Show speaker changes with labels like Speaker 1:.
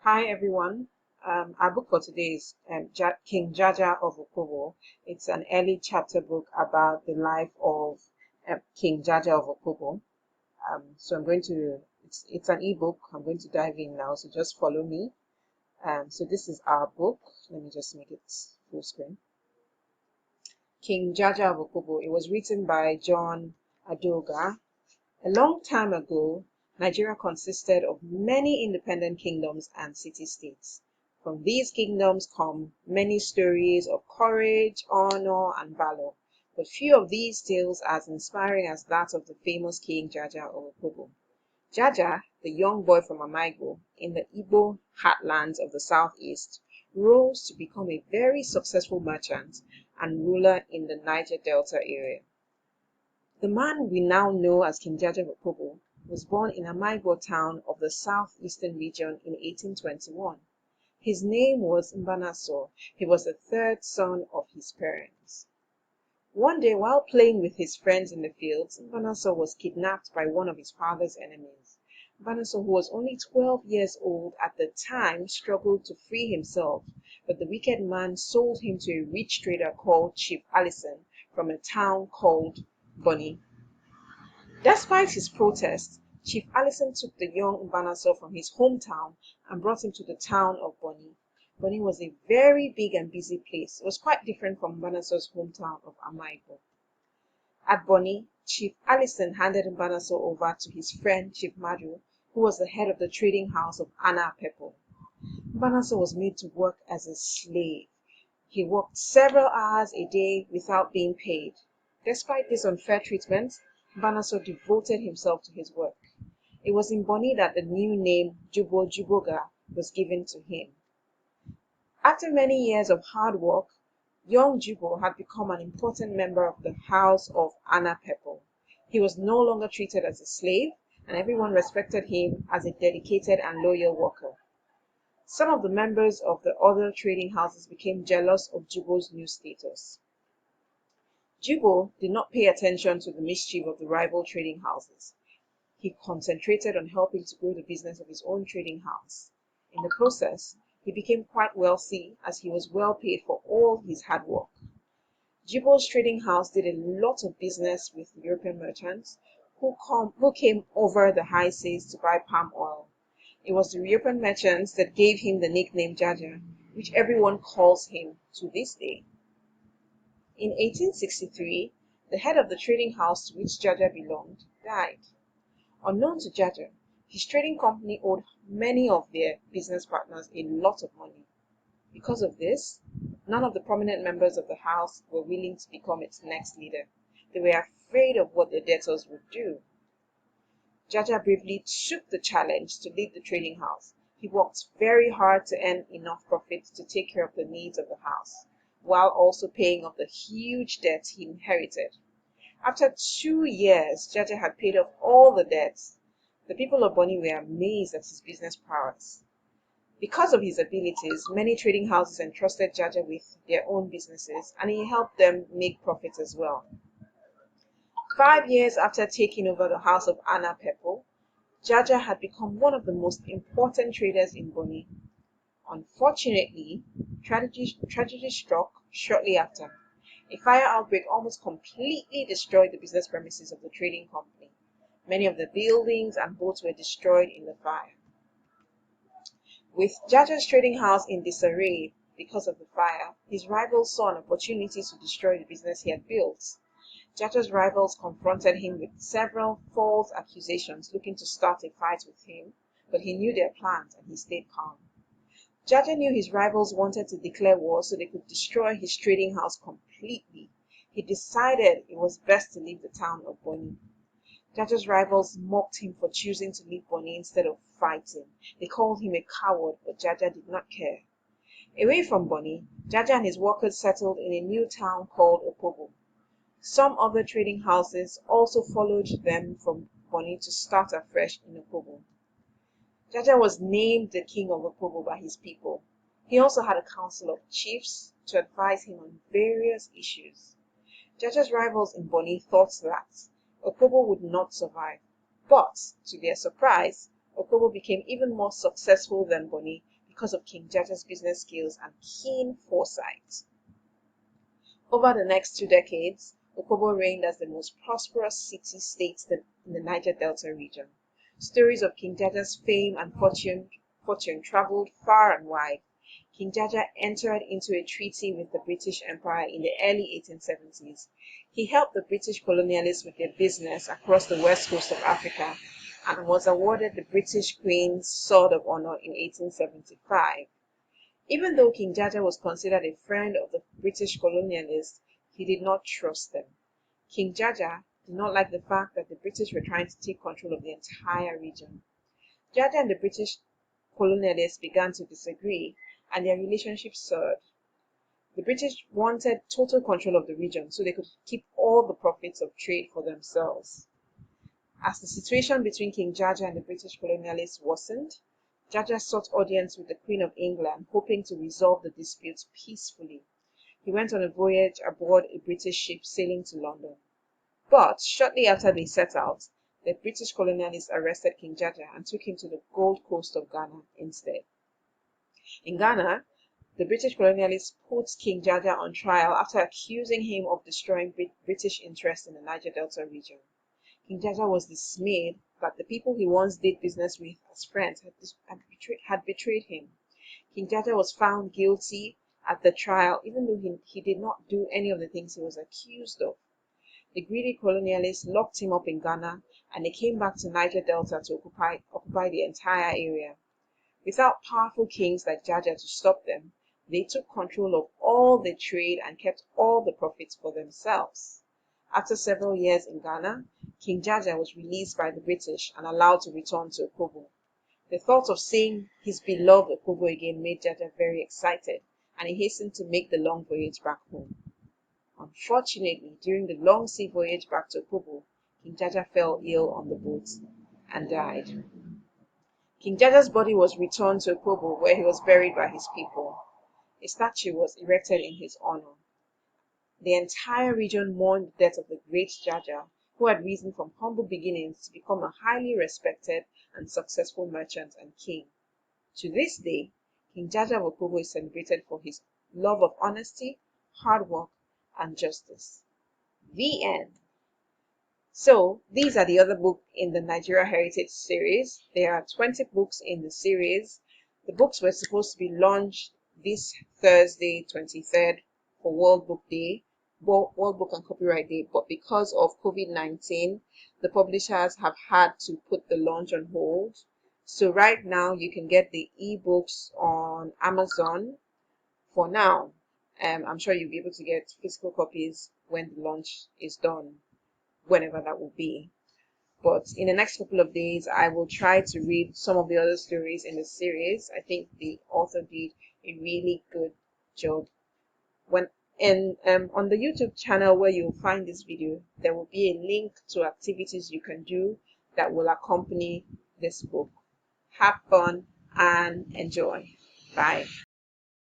Speaker 1: Hi everyone. Our book for today is King Jaja of Opobo. It's an early chapter book about the life of King Jaja of Opobo. So it's an ebook. I'm going to dive in now, so just follow me. So this is our book. Let me just make it full screen. King Jaja of Opobo. It was written by John Adoga. A long time ago, Nigeria consisted of many independent kingdoms and city-states. From these kingdoms come many stories of courage, honor, and valor, but few of these tales are as inspiring as that of the famous King Jaja of Opobo. Jaja, the young boy from Amaigo in the Igbo heartlands of the southeast, rose to become a very successful merchant and ruler in the Niger Delta area. The man we now know as King Jaja of Opobo was born in Amaigo town of the southeastern region in 1821. His name was Mbanaso. He was the third son of his parents. One day, while playing with his friends in the fields, Mbanaso was kidnapped by one of his father's enemies. Mbanaso, who was only 12 years old at the time, struggled to free himself, but the wicked man sold him to a rich trader called Chief Allison from a town called Bonny. Despite his protest, Chief Allison took the young Mbanaso from his hometown and brought him to the town of Bonny. Bonny was a very big and busy place. It was quite different from Mbanaso's hometown of Amaigo. At Bonny, Chief Allison handed Mbanaso over to his friend Chief Madu, who was the head of the trading house of Anna Pepo. Mbanaso was made to work as a slave. He worked several hours a day without being paid. Despite this unfair treatment, Mbanaso devoted himself to his work. It was in Bonny that the new name Jubo Juboga was given to him. After many years of hard work, young Jubo had become an important member of the house of Anna Pepo. He was no longer treated as a slave, and everyone respected him as a dedicated and loyal worker. Some of the members of the other trading houses became jealous of Jubo's new status. Jubo did not pay attention to the mischief of the rival trading houses. He concentrated on helping to grow the business of his own trading house. In the process, he became quite wealthy as he was well paid for all his hard work. Jubo's trading house did a lot of business with European merchants who came over the high seas to buy palm oil. It was the European merchants that gave him the nickname Jaja, which everyone calls him to this day. In 1863, the head of the trading house to which Jaja belonged died. Unknown to Jaja, his trading company owed many of their business partners a lot of money. Because of this, none of the prominent members of the house were willing to become its next leader. They were afraid of what their debtors would do. Jaja bravely took the challenge to lead the trading house. He worked very hard to earn enough profit to take care of the needs of the house, while also paying off the huge debt he inherited. After 2 years, Jaja had paid off all the debts. The people of Bonny were amazed at his business prowess. Because of his abilities, many trading houses entrusted Jaja with their own businesses, and he helped them make profits as well. 5 years after taking over the house of Anna Pepo, Jaja had become one of the most important traders in Bonny. Unfortunately, tragedy struck shortly after. A fire outbreak almost completely destroyed the business premises of the trading company. Many of the buildings and boats were destroyed in the fire. With Jaja's trading house in disarray because of the fire, his rivals saw an opportunity to destroy the business he had built. Jaja's rivals confronted him with several false accusations looking to start a fight with him, but he knew their plans and he stayed calm. Jaja knew his rivals wanted to declare war so they could destroy his trading house completely. He decided it was best to leave the town of Bonny. Jaja's rivals mocked him for choosing to leave Bonny instead of fighting. They called him a coward, but Jaja did not care. Away from Bonny, Jaja and his workers settled in a new town called Opobo. Some other trading houses also followed them from Bonny to start afresh in Opobo. Jaja was named the king of Opobo by his people. He also had a council of chiefs to advise him on various issues. Jaja's rivals in Bonny thought that Opobo would not survive, but to their surprise, Opobo became even more successful than Bonny because of King Jaja's business skills and keen foresight. Over the next 2 decades, Opobo reigned as the most prosperous city-state in the Niger Delta region. Stories of King Jaja's fame and fortune traveled far and wide. King Jaja entered into a treaty with the British Empire in the early 1870s. He helped the British colonialists with their business across the west coast of Africa and was awarded the British Queen's Sword of Honor in 1875. Even though King Jaja was considered a friend of the British colonialists, he did not trust them. King Jaja did not like the fact that the British were trying to take control of the entire region. Jaja and the British colonialists began to disagree, and their relationship soured. The British wanted total control of the region so they could keep all the profits of trade for themselves. As the situation between King Jaja and the British colonialists worsened, Jaja sought audience with the Queen of England, hoping to resolve the disputes peacefully. He went on a voyage aboard a British ship sailing to London. But shortly after they set out, the British colonialists arrested King Jaja and took him to the Gold Coast of Ghana instead. In Ghana, the British colonialists put King Jaja on trial after accusing him of destroying British interests in the Niger Delta region. King Jaja was dismayed that the people he once did business with as friends had betrayed him. King Jaja was found guilty at the trial, even though he did not do any of the things he was accused of. The greedy colonialists locked him up in Ghana, and they came back to Niger Delta to occupy the entire area. Without powerful kings like Jaja to stop them, they took control of all the trade and kept all the profits for themselves. After several years in Ghana, King Jaja was released by the British and allowed to return to Opobo. The thought of seeing his beloved Opobo again made Jaja very excited, and he hastened to make the long voyage back home. Unfortunately, during the long sea voyage back to Opobo, King Jaja fell ill on the boat and died. King Jaja's body was returned to Opobo, where he was buried by his people. A statue was erected in his honor. The entire region mourned the death of the great Jaja, who had risen from humble beginnings to become a highly respected and successful merchant and king. To this day, King Jaja of Opobo is celebrated for his love of honesty, hard work, and justice. The end. So, these are the other books in the Nigeria Heritage series. There are 20 books in the series. The books were supposed to be launched this Thursday, 23rd, for World Book Day, World Book and Copyright Day, but because of COVID-19, the publishers have had to put the launch on hold. So right now, you can get the ebooks on Amazon for now. I'm sure you'll be able to get physical copies when the launch is done, whenever that will be. But in the next couple of days, I will try to read some of the other stories in the series. I think the author did a really good job. On the YouTube channel where you'll find this video, there will be a link to activities you can do that will accompany this book. Have fun and enjoy. Bye.